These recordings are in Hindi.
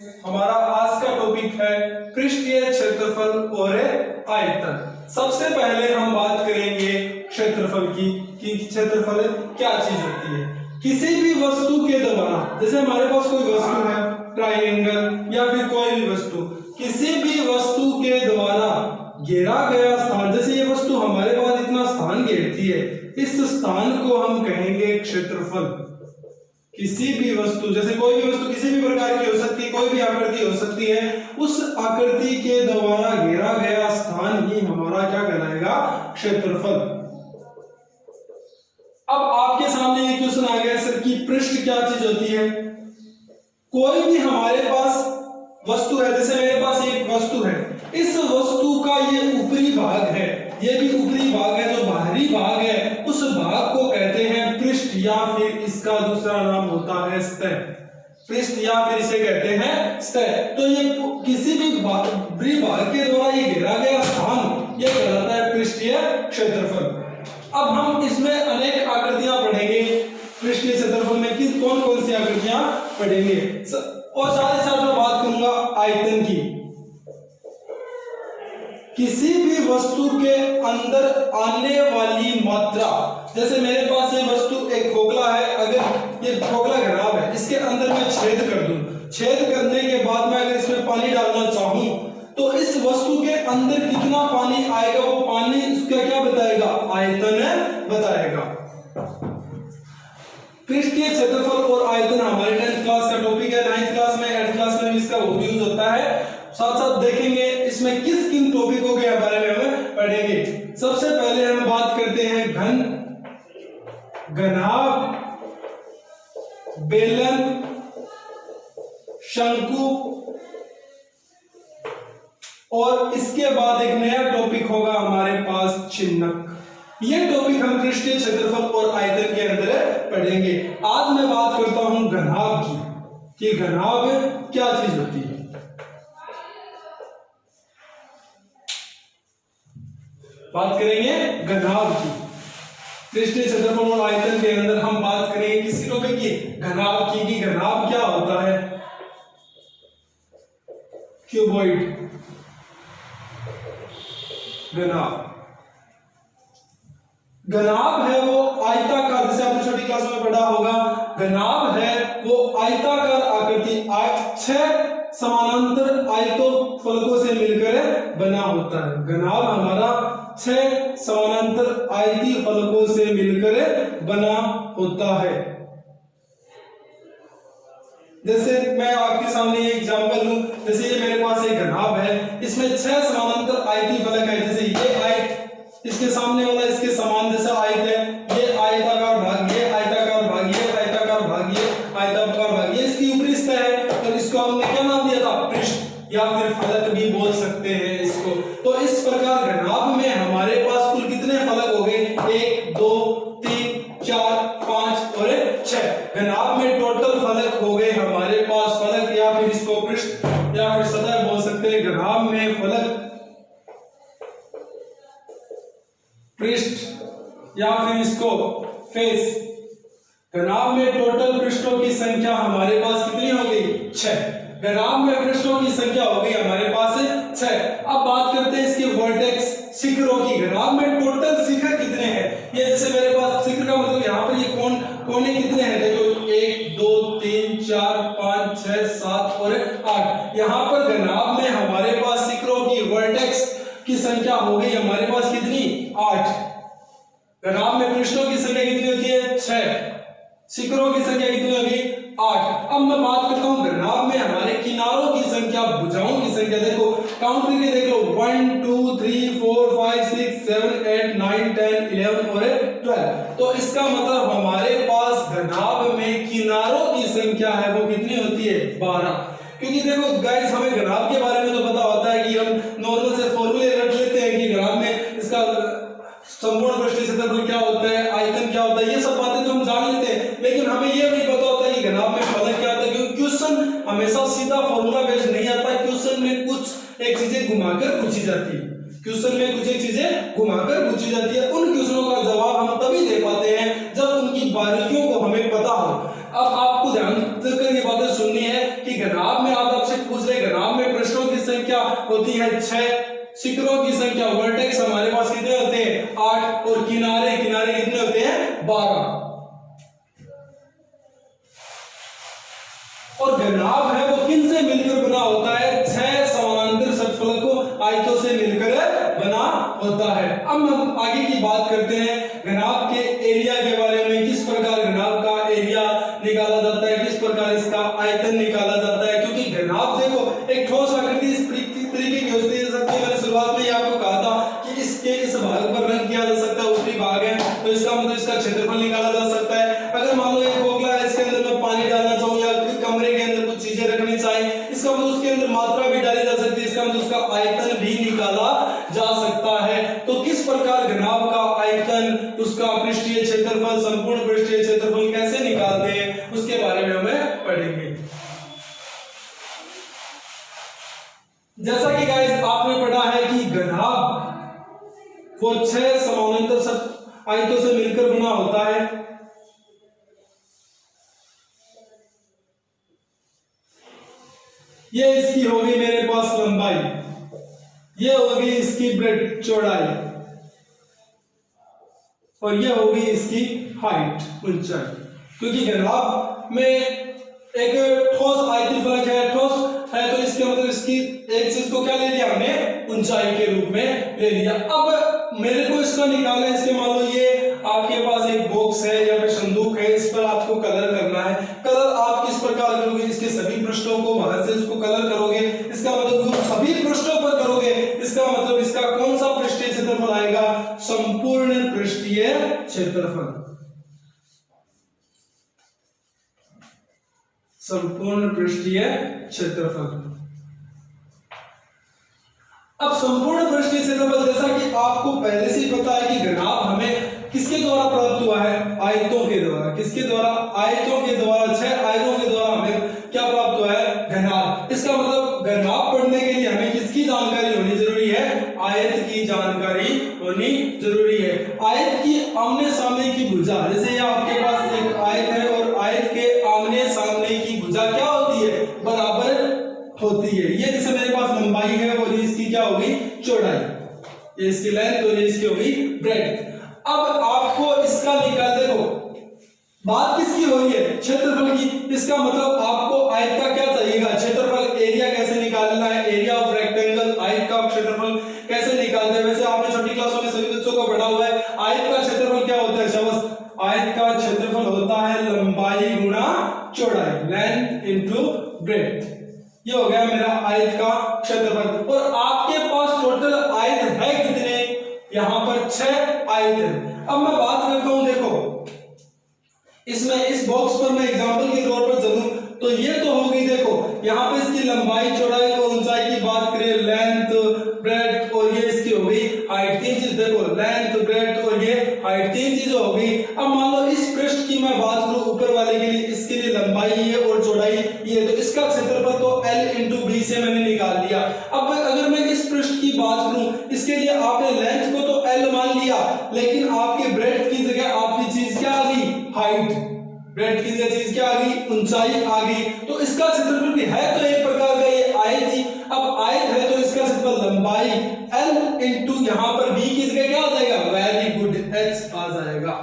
हमारा आज का टॉपिक है पृष्ठीय क्षेत्रफल और आयतन। सबसे पहले हम बात करेंगे क्षेत्रफल की कि क्षेत्रफल क्या चीज होती है। किसी भी वस्तु के द्वारा, जैसे हमारे पास कोई वस्तु है, ट्राइंगल या फिर कोई भी वस्तु, किसी भी वस्तु के द्वारा घेरा गया स्थान, जैसे ये वस्तु हमारे पास इतना स्थान घेरती है, इस स्थान को हम कहेंगे क्षेत्रफल। किसी भी वस्तु, जैसे कोई भी वस्तु किसी भी प्रकार की हो सकती है, कोई भी आकृति हो सकती है, उस आकृति के द्वारा घेरा गया स्थान ही हमारा क्या कहलाएगा, क्षेत्रफल। अब आपके सामने ये क्वेश्चन आ गया सर कि पृष्ठ क्या चीज होती है। कोई भी हमारे पास वस्तु है, जैसे मेरे पास एक वस्तु है, इस वस्तु का ये ऊपरी भाग है, ये भी ऊपरी भाग है, जो बाहरी भाग है उस भाग को कहते हैं पृष्ठ, या फिर इसका दूसरा नाम होता है सतह। पृष्ठ या फिर इसे कहते हैं सतह। तो ये किसी भी ऊपरी भाग के द्वारा ये घेरा गया स्थान, ये कहलाता है पृष्ठीय क्षेत्रफल। अब हम इसमें अनेक आकृतियां पढ़ेंगे पृष्ठीय क्षेत्रफल में, कि कौन कौन सी आकृतियां पढ़ेंगे, और साथ ही साथ मैं बात करूंगा आयतन की। किसी भी वस्तु के अंदर आने वाली मात्रा, जैसे मेरे पास ये वस्तु एक खोखला है, अगर ये खोखला घनाभ है, इसके अंदर मैं छेद कर दूं, छेद करने के बाद मैं अगर इसमें पानी डालना चाहूं तो इस वस्तु के अंदर कितना पानी आएगा, वो पानी इसका क्या बताएगा, आयतन बताएगा। पृष्ठीय क्षेत्रफल और आयतन हमारे 10th क्लास का टॉपिक है। 9th क्लास में, 8th क्लास में भी इसका बहुत यूज होता है। साथ साथ देखेंगे इसमें किस किन टॉपिकों के बारे में हम पढ़ेंगे। सबसे पहले हम बात करते हैं घन, घनाभ, बेलन, शंकु, और इसके बाद एक नया टॉपिक होगा हमारे पास चिन्हक। ये टॉपिक हम पृष्ठीय क्षेत्रफल और आयतन के अंदर पढ़ेंगे। आज मैं बात करता हूं घनाभ की, कि घनाभ क्या चीज होती है। बात करेंगे घनाभ की। पृष्ठीय क्षेत्रफल और आयतन के अंदर हम बात करेंगे किसी टॉपिक की, घनाभ की, कि घनाभ क्या होता है। क्यूबॉइड, घनाभ, घनाभ है वो आयताकार, जैसे आपने छोटी क्लास में पढ़ा होगा, घनाभ है वो आयताकार आकृति, 6 समानांतर आयतों फलकों से मिलकर बना होता है। घनाभ हमारा 6 समानांतर आयती फलकों से मिलकर बना होता है। जैसे मैं आपके सामने एक एग्जांपल लूं, जैसे ये मेरे पास एक घनाभ है, इसमें 6 समानांतर आयती फलक है, जैसे ये आयत, इसके सामने वाला इसके समान जैसा आयत है, ये आयताकार भाग, ये आयताकार भाग, ये आयताकार भाग, ये आयताकार भाग, ये इसकी ऊपरी सतह है, और इसको हमने क्या नाम दिया था, पृष्ठ या फिर फलक भी बोल सकते हैं इसको। तो इस प्रकार घनाभ में हमारे पास कुल कितने फलक हो गए, 1 2 3 4 5 और 6। घनाभ में टोटल फलक हो गए हमारे पास, फलक या फिर इसको पृष्ठ या फिर सतह बोल सकते हैं। घनाभ में फलक, पृष्ठ या फिर इसको फेस। घनाभ में टोटल पृष्ठों की संख्या हमारे पास कितनी हो गई, 6। घनाभ में पृष्ठों की संख्या हो गई हमारे पास 6। अब बात करते हैं इसके वर्टेक्स, शिखरों की। घनाभ में टोटल शिखर कितने हैं, ये जैसे मेरे पास शिखर का मतलब यहाँ पर ये कोने कितने हैं, देखो 1 2 3 4 5 6 7 और 8। यहाँ पर घनाभ में हमारे पास शिखरों की वर्टेक्स की संख्या हो गई हमारे पास कितनी, 8। घनाभ में पृष्ठों की संख्या कितनी होती है, 6। शिखरों की संख्या कितनी होगी, 8। अब मैं बात करता हूं घनाभ में हमारे किनारों की संख्या, भुजाओं की संख्या। देखो काउंट करके देख लो, 1 2 3 4 5 6 7 8 9 10 11 और 12। तो इसका मतलब हमारे पास घनाभ में किनारों की संख्या है वो कितनी होती है, 12। क्योंकि देखो गाइस, हमें घनाभ के बारे में तो पता होता है कि हम नॉर्मल से फॉर्मूले रख लेते हैं कि घनाभ में इसका संपूर्ण पृष्ठीय क्षेत्रफल क्या होता है, आयतन क्या होता है, ये सब बातें तो हम जान लेते हैं, लेकिन हमें ये नहीं पता होता कि घनाभ में फलक क्या होता है। क्योंकि क्वेश्चन हमेशा सीधा फॉर्मूला बेस्ड नहीं आता, क्वेश्चन में कुछ एक चीजें घुमाकर पूछी जाती है, क्वेश्चन में कुछ एक चीजें घुमाकर पूछी जाती है। उन क्वेश्चनों का जवाब हम तभी दे पाते हैं जब उनकी बारीकियों को हमें पता हो। अब आपको ध्यान देकर ये बातें सुननी है कि घनाभ में आज आपसे है 6, शिखरों की संख्या वर्टेक्स हमारे पास कितने होते हैं 8, और किनारे कितने होते हैं 12, और घनाभ है वो किन से मिलकर बना होता है 6 समानांतर षटफलक को आयतों से मिलकर बना होता है। अब हम आगे की बात करते हैं घनाभ के एरिया के बारे में, किस प्रकार घनाभ का एरिया निकाला जाता है, किस प्रकार इसका आयतन निकाला जाता है। क्योंकि घनाभ देखो एक ठोस आकृति इस तरीके की होती है, जैसा कि मैंने शुरुआत में ही आपको कहा था कि इसके इस भाग पर रंग किया जा सकता है, ऊपरी भाग है तो इसका मतलब इसका क्षेत्रफल निकाला जा सकता है। अगर मान लो एक बोतल है, इसके अंदर मैं पानी डालना चाहूँ या कमरे के अंदर कुछ चीजें रखनी चाहिए, इसका मतलब उसके अंदर मात्रा भी डाली जा सकती है, इसका मतलब उसका आयतन भी निकाला जा सकता है। तो किस प्रकार घनाभ का आयतन, उसका पृष्ठीय क्षेत्रफल, संपूर्ण पृष्ठीय क्षेत्रफल कैसे निकालते हैं उसके बारे में हमें पढ़ेंगे। जैसा कि गाइस आपने पढ़ा है कि घनाभ वो 6 समानांतर आयतों से मिलकर बना होता है। ये इसकी होगी मेरे पास लंबाई, ये होगी इसकी ब्रेड चौड़ाई, और ये होगी इसकी हाइट ऊंचाई। क्योंकि घनाभ में एक ठोस आयतीय फलक है, ठोस है तो इसके मतलब इसकी एक चीज को क्या ले लिया हमने ऊंचाई के रूप में ले लिया। अब मेरे को इसका निकालना है, इसके मान लो ये आपके पास एक बॉक्स है या फिर संदूक है, इस पर आपको कलर करना है। कलर आप किस प्रकार करोगे, इसके सभी पृष्ठों को बाहर से इसको कलर करोगे, इसका मतलब सभी पृष्ठों पर करोगे, इसका मतलब इसका कौन सा पृष्ठीय क्षेत्रफल आएगा, संपूर्ण पृष्ठीय क्षेत्रफल, संपूर्ण पृष्ठीय क्षेत्रफल। अब संपूर्ण पृष्ठीय क्षेत्रफल जैसा कि आपको पहले से ही पता है कि घनाभ हमें किसके द्वारा प्राप्त हुआ है, आयतों के द्वारा। किसके द्वारा, आयतों के द्वारा, 6 आयतों के द्वारा हमें क्या प्राप्त हुआ है, घनाभ। इसका मतलब घनाभ पढ़ने के लिए हमें किसकी जानकारी होनी जरूरी है, आयत की जानकारी होनी जरूरी है। आयत की आमने सामने की भुजा, जैसे ये आपके पास एक आयत है और आयत के आमने सामने की भुजा क्या होती है, बराबर होती है। ये जैसे मेरे पास लंबाई है और ये इसकी क्या होगी, चौड़ाई, ये इसकी लेंथ और ये इसकी होगी ब्रेड्थ। अब आपको इसका निकाल, देखो बात किसकी हो रही है, क्षेत्रफल की। इसका मतलब आपको आयत का क्या चाहिएगा, क्षेत्रफल, एरिया कैसे निकालना है, एरिया ऑफ रेक्टेंगल, आयत का क्षेत्रफल कैसे निकालते हैं। वैसे आपने छोटी क्लासों में सभी बच्चों को पढ़ा हुआ है, आयत का क्षेत्रफल क्या होता है, शब्द आयत का क्षेत्रफल होता है लंबाई गुणा चौड़ाई, लेंथ इनटू ब्रेड्थ। ये हो गया मेरा आयत का क्षेत्रफल। और आपके पास टोटल आयत है कितने, यहां पर 6 आयत है। अब मैं बात करता हूं, देखो इसमें इस बॉक्स पर मैं एग्जांपल के तौर पर चलूं तो ये तो होगी, देखो यहां पे इसकी लंबाई, चौड़ाई और ऊंचाई की बात करें, लेंथ, ब्रेड्थ और ये इसकी हो गई हाइट। 3 चीज देखो, लेंथ, ब्रेड्थ और ये हाइट, 3 चीजें हो गई। अब मान लो इस पृष्ठ की मैं बात करूं, ऊपर वाले के लिए, इसके लिए लंबाई ये और चौड़ाई ये, तो इसका क्षेत्रफल तो L × B से मैंने निकाल लिया। अब अगर मैं इस पृष्ठ की बात करूं, इसके लिए आपने लेंथ को तो L मान लिया, लेकिन आपके ब्रेड्थ की जगह आपकी चीज क्या आ गई, हाइट। ब्रेड्थ की जगह चीज क्या आ गई, ऊंचाई आ गई। तो इसका क्षेत्रफल भी है तो एक प्रकार का ये आयत ही। अब आयत है तो इसका क्षेत्रफल लंबाई L × यहां पर B की जगह क्या आ जाएगा, वेरी गुड, H आ जाएगा।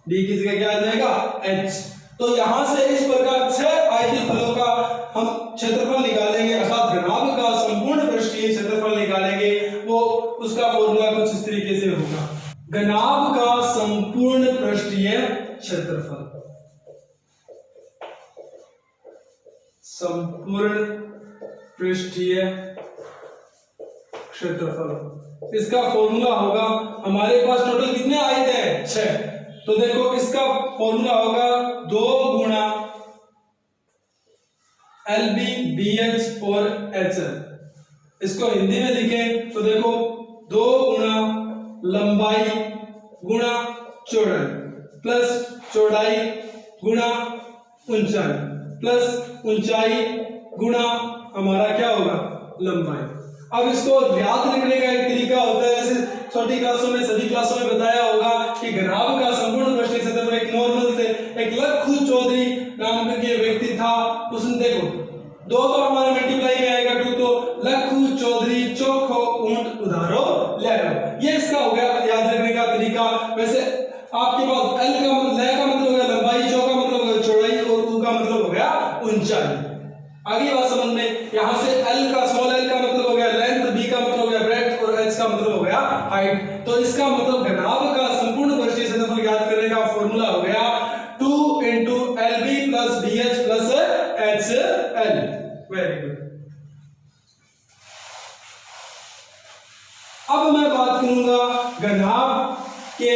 B की जगह क्या आ जाएगा, H। तो यहां से इस प्रकार 6 आयतीय फलों का हम क्षेत्रफल निकालेंगे, अर्थात घनाभ का संपूर्ण पृष्ठीय क्षेत्रफल निकालेंगे। वो उसका फॉर्मूला कुछ इस तरीके से होगा, घनाभ का संपूर्ण पृष्ठीय क्षेत्रफल, संपूर्ण पृष्ठीय क्षेत्रफल। इसका फॉर्मूला होगा, हमारे पास टोटल कितने आयत हैं, 6। तो देखो इसका फॉर्मूला होगा 2 गुणा LB, BH और HL। इसको हिंदी में लिखें तो देखो 2 गुणा लंबाई गुणा चौड़ाई प्लस चौड़ाई गुणा ऊंचाई प्लस ऊंचाई गुणा हमारा क्या होगा, लंबाई। अब इसको याद रखने का एक तरीका होता है, जैसे छोटी क्लासों में, सभी क्लासों में बताया होगा कि घनाभ का संपूर्ण पृष्ठीय क्षेत्रफल एक नॉर्मल से एक लखू चौधरी नाम के व्यक्ति था, उसने देखो 2 तो हमारा मल्टीप्लाई में आएगा 2, तो लखू चौधरी चोखो आगे बात समझ में। यहाँ से L का स्मॉल l का मतलब हो गया लेंथ, B का मतलब हो गया ब्रेड्थ और H का मतलब हो गया हाइट। तो इसका मतलब घनाभ का संपूर्ण पृष्ठीय क्षेत्रफल ज्ञात करने का फॉर्मूला हो गया 2 × LB + BH + HL। Very good. अब मैं बात करूंगा घनाभ के।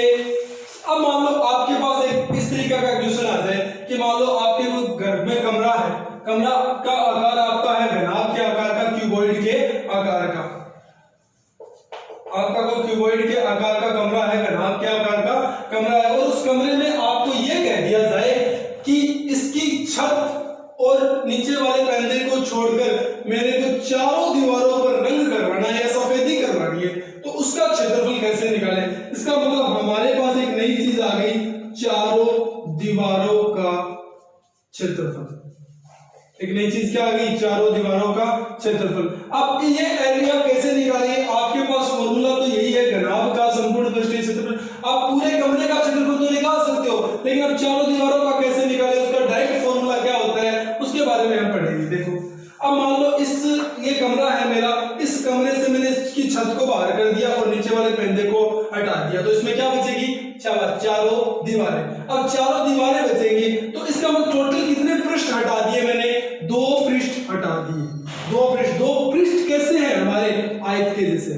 अब मान लो आपके पास एक इस तरीके का क्वेश्चन आ जाए कि मान लो आपके वो घर में कमरा है, कमरा का आकार आपका है घनाभ के आकार का, क्यूबॉइड के आकार का। आपका कोई क्यूबॉइड के आकार का कमरा है, घनाभ के आकार का कमरा है, और उस कमरे में आपको यह कह दिया जाए कि इसकी छत और नीचे वाले पर्दे को छोड़कर मेरे को चारों दीवारों पर रंग करवाना है या सफेदी करवानी है, तो उसका क्षेत्रफल कैसे निकालें। इसका मतलब हमारे पास एक नई चीज आ गई, चारों दीवारों का क्षेत्रफल। एक नई चीज क्या आ गई, चारों दीवारों का क्षेत्रफल। अब ये एरिया कैसे निकालेंगे, आपके पास फॉर्मूला तो यही है घनाभ का संपूर्ण पृष्ठीय क्षेत्रफल। आप पूरे कमरे का क्षेत्रफल तो निकाल सकते हो, लेकिन अब चारों दीवारों का कैसे निकालें, उसका डायरेक्ट फॉर्मूला क्या होता है उसके बारे में हम पढ़ेंगे। देखो अब मान लो ये कमरा है मेरा, इस कमरे से मैंने इसकी छत को बाहर कर दिया और नीचे वाले पर्दे को हटा दिया, तो इसमें क्या बचेगी, चारों दीवारें। अब चारों दीवारें बचेंगी, तो इसका मतलब टोटल कितने पृष्ठ हटा दिए मैंने, 2 पृष्ठ हटा दिए। 2 पृष्ठ कैसे हैं, हमारे आयत के जैसे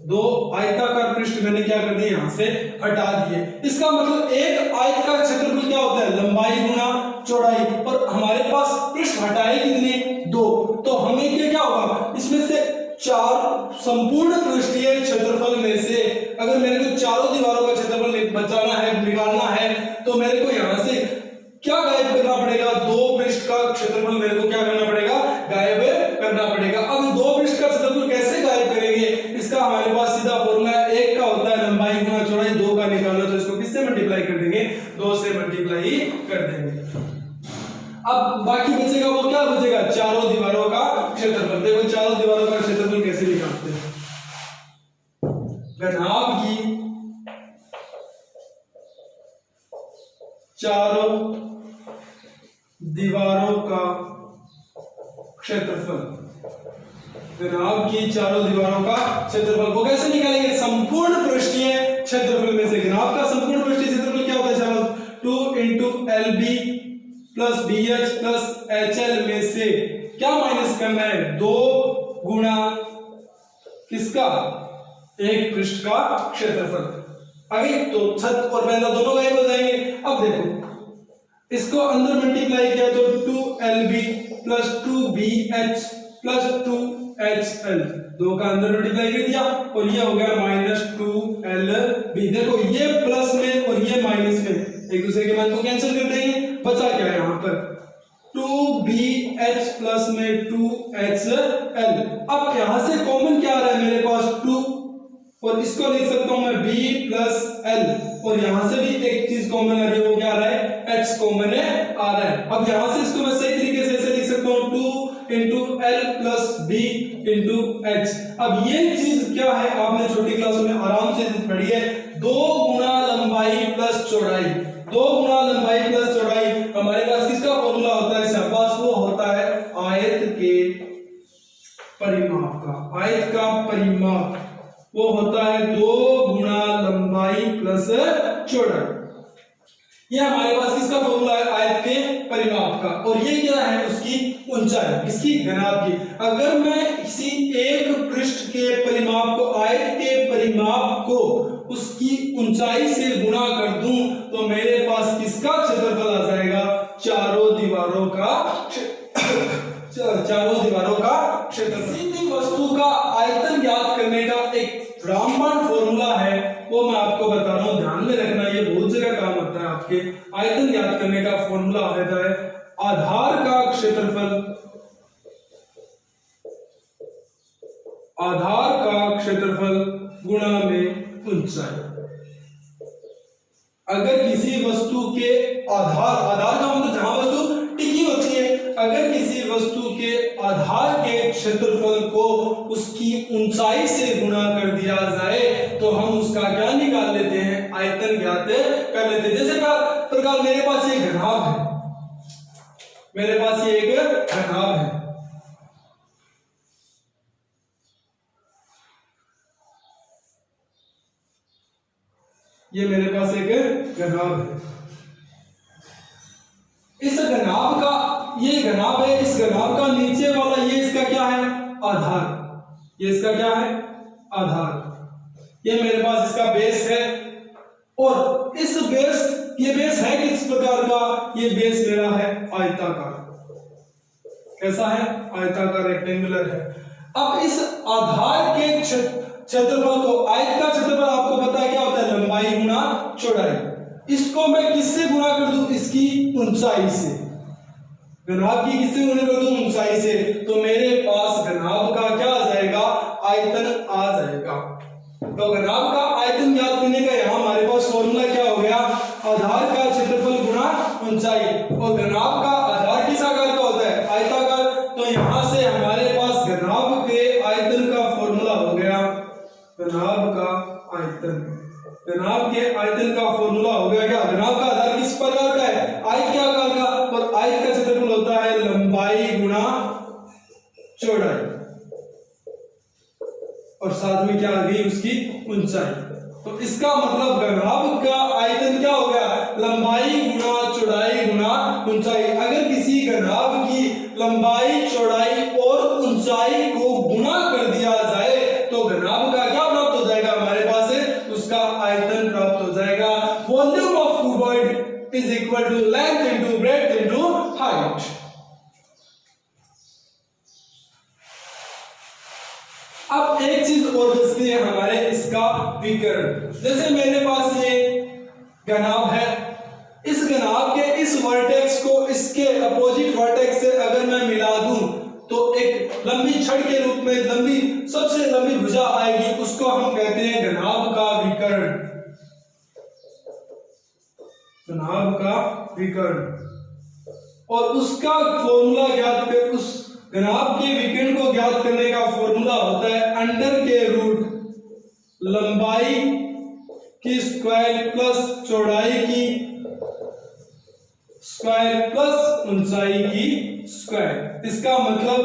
2 आयताकार पृष्ठ मैंने क्या कर दिए, यहां से हटा दिए। इसका मतलब एक आयत का क्षेत्रफल क्या होता है, लंबाई गुना चौड़ाई, और हमारे पास पृष्ठ हटाए कितने, 2। तो हमें क्या होगा, इसमें से 4 संपूर्ण पृष्ठीय क्षेत्रफल में से अगर मेरे को चारों दीवारों का क्षेत्रफल बचाना है, निकालना है, तो मेरे को यहां से क्या गायब करना पड़ेगा, 2 पृष्ठ का क्षेत्रफल मेरे को क्या करना पड़ेगा, गायब करना पड़ेगा। अब 2 पृष्ठ का क्षेत्रफल कैसे गायब करेंगे, इसका हमारे पास सीधा फॉर्मूला 1 का होता है लंबाई गुना चौड़ाई, 2 का निकालना, तो इसको किससे मल्टीप्लाई कर देंगे, 2 से मल्टीप्लाई कर देंगे। अब बाकी बचेगा वो क्या बचेगा, चारों दीवारों का क्षेत्रफल। देखो चारों दीवारों का क्षेत्रफल कैसे निकालते हैं, घनाभ की चारों दीवारों का क्षेत्रफल, घनाभ की चारों दीवारों का क्षेत्रफल को कैसे निकालेंगे, संपूर्ण पृष्ठीय क्षेत्रफल में से। घनाभ का संपूर्ण पृष्ठीय क्षेत्रफल क्या होता है, 2 × LB + BH + HL में से क्या माइनस करना है, 2 गुणा किसका, एक पृष्ठ का क्षेत्रफल। आगे तो छत और पर्दा दोनों गायब हो जाएंगे। अब देखो इसको अंदर मल्टीप्लाई किया तो 2LB + 2BH + 2HL, 2 का अंदर मल्टीप्लाई कर दिया और ये हो गया -2LB। देखो ये प्लस में और ये माइनस में एक दूसरे के मान को कैंसिल कर देंगे, बचा क्या है यहाँ पर 2BH प्लस में 2HL। अब यहां से कॉमन क्या आ रहा है मेरे पास 2, और इसको लिख सकता हूं मैं B + L, और यहां से भी एक चीज कॉमन आ रही है, वो क्या आ रहा है, H कॉमन आ रहा है। अब यहां से इसको मैं सही तरीके से ऐसे लिख सकता हूं 2 × L + B × H। अब ये चीज क्या है, आपने छोटी क्लासों में आराम से पढ़ी है, 2 गुना लंबाई प्लस चौड़ाई। 2 गुना लंबाई प्लस चौड़ाई हमारे पास किसका फॉर्मूला होता है, शाबाश, वो होता है आयत के परिमाप का। आयत का परिमाप वो होता है 2 गुना लंबाई प्लस चौड़ाई। ये हमारे पास किसका फॉर्मूला है, आयत के परिमाप का। और ये क्या है, उसकी ऊंचाई, किसकी, घनाभ की। अगर मैं किसी एक पृष्ठ के परिमाप को, आयत के परिमाप को उसकी ऊंचाई से गुणा कर दूं तो मेरे पास किसका क्षेत्रफल आ जाएगा, चारों दीवारों का क्षेत्रफल। किसी भी वस्तु का आयतन ज्ञात करने का एक रामबाण फॉर्मूला है, वो मैं आपको बता रहा हूं, ध्यान में रखना, ये बहुत जगह काम आता है आपके। आयतन ज्ञात करने का फॉर्मूला होता है आधार का क्षेत्रफल, आधार का क्षेत्रफल गुणा में ऊंचाई। अगर किसी वस्तु के आधार का मतलब जहां वस्तु टिकी होती है, अगर किसी वस्तु के आधार के क्षेत्रफल को उसकी ऊंचाई से गुणा कर दिया जाए तो हम उसका क्या निकाल लेते हैं, आयतन ज्ञात कर लेते हैं। जैसे प्रकार मेरे पास एक घनाभ है, मेरे पास ये एक घनाभ है, ये मेरे पास एक घनाभ है। इस घनाभ का, ये घनाभ है, इस घनाभ का नीचे वाला ये इसका क्या है, आधार। ये इसका क्या है, आधार। ये मेरे पास इसका बेस है, और इस बेस, ये बेस है किस प्रकार का, ये बेस मेरा है आयताकार। कैसा है, आयताकार, रेक्टेंगुलर है। अब इस आधार के क्षेत्रफल को, आयत का क्षेत्रफल आपको पता है क्या होता है, लंबाई गुना चौड़ाई। इसको मैं किससे गुणा कर दूं, इसकी ऊंचाई से। घनाभ की किससे गुणा कर दूं, ऊंचाई से। तो मेरे पास घनाभ का क्या आ जाएगा, आयतन आ जाएगा। तो घनाभ का आयतन ज्ञात करने का यहां हमारे पास फॉर्मूला क्या हो गया, आधार का क्षेत्रफल गुणा ऊंचाई। और घनाभ का आधार किस आकार का होता है, आयताकार। तो यहां से हमारे पास घनाभ के आयतन का फॉर्मूला हो गया, घनाभ का आयतन। घनाभ के आयतन का फॉर्मूला हो गया क्या, घनाभ का आधार किस प्रकार का है, आयत के आकार का, और आयत का क्षेत्रफल होता है लंबाई गुना चौड़ाई, और साथ में क्या आ गई उसकी ऊंचाई। तो इसका मतलब घनाभ का आयतन क्या हो गया, लंबाई गुना चौड़ाई गुना ऊंचाई। अगर किसी घनाभ की लंबाई, चौड़ाई और ऊंचाई को गुणा कर दिया जाए तो घनाभ का क्या प्राप्त हो जाएगा हमारे पास है, उसका आयतन प्राप्त हो जाएगा। Volume of cuboid is equal to length into breadth into height. अब एक चीज और बचती है हमारे, इसका विकर्ण। जैसे मेरे पास ये घनाभ है, इस घनाभ के इस वर्टेक्स को इसके अपोजिट वर्टेक्स से अगर मैं मिला दूं तो एक लंबी छड़ के रूप में लंबी, सबसे लंबी भुजा आएगी, उसको हम कहते हैं घनाभ का विकर्ण। घनाभ का विकर्ण। और उसका फॉर्मूला ज्ञात कर, उस घनाभ के विकर्ण को ज्ञात करने का फॉर्मूला होता है अंडर के रूट लंबाई की स्क्वायर प्लस चौड़ाई की स्क्वायर प्लस ऊंचाई की स्क्वायर। इसका मतलब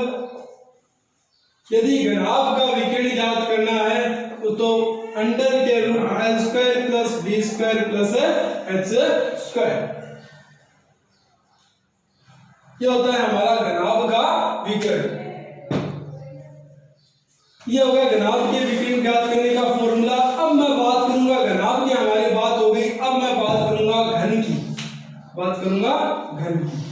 यदि घनाभ का विकर्ण ज्ञात करना है तो अंडर के root L square plus B square plus H square, ये होता है हमारा घनाभ का विकर्ण। ये हो गया घनाभ के विकर्ण ज्ञात करने का फॉर्मूला। अब मैं बात करूंगा, घनाभ की हमारी बात हो गई, अब मैं बात करूंगा घन की, बात करूंगा घन की।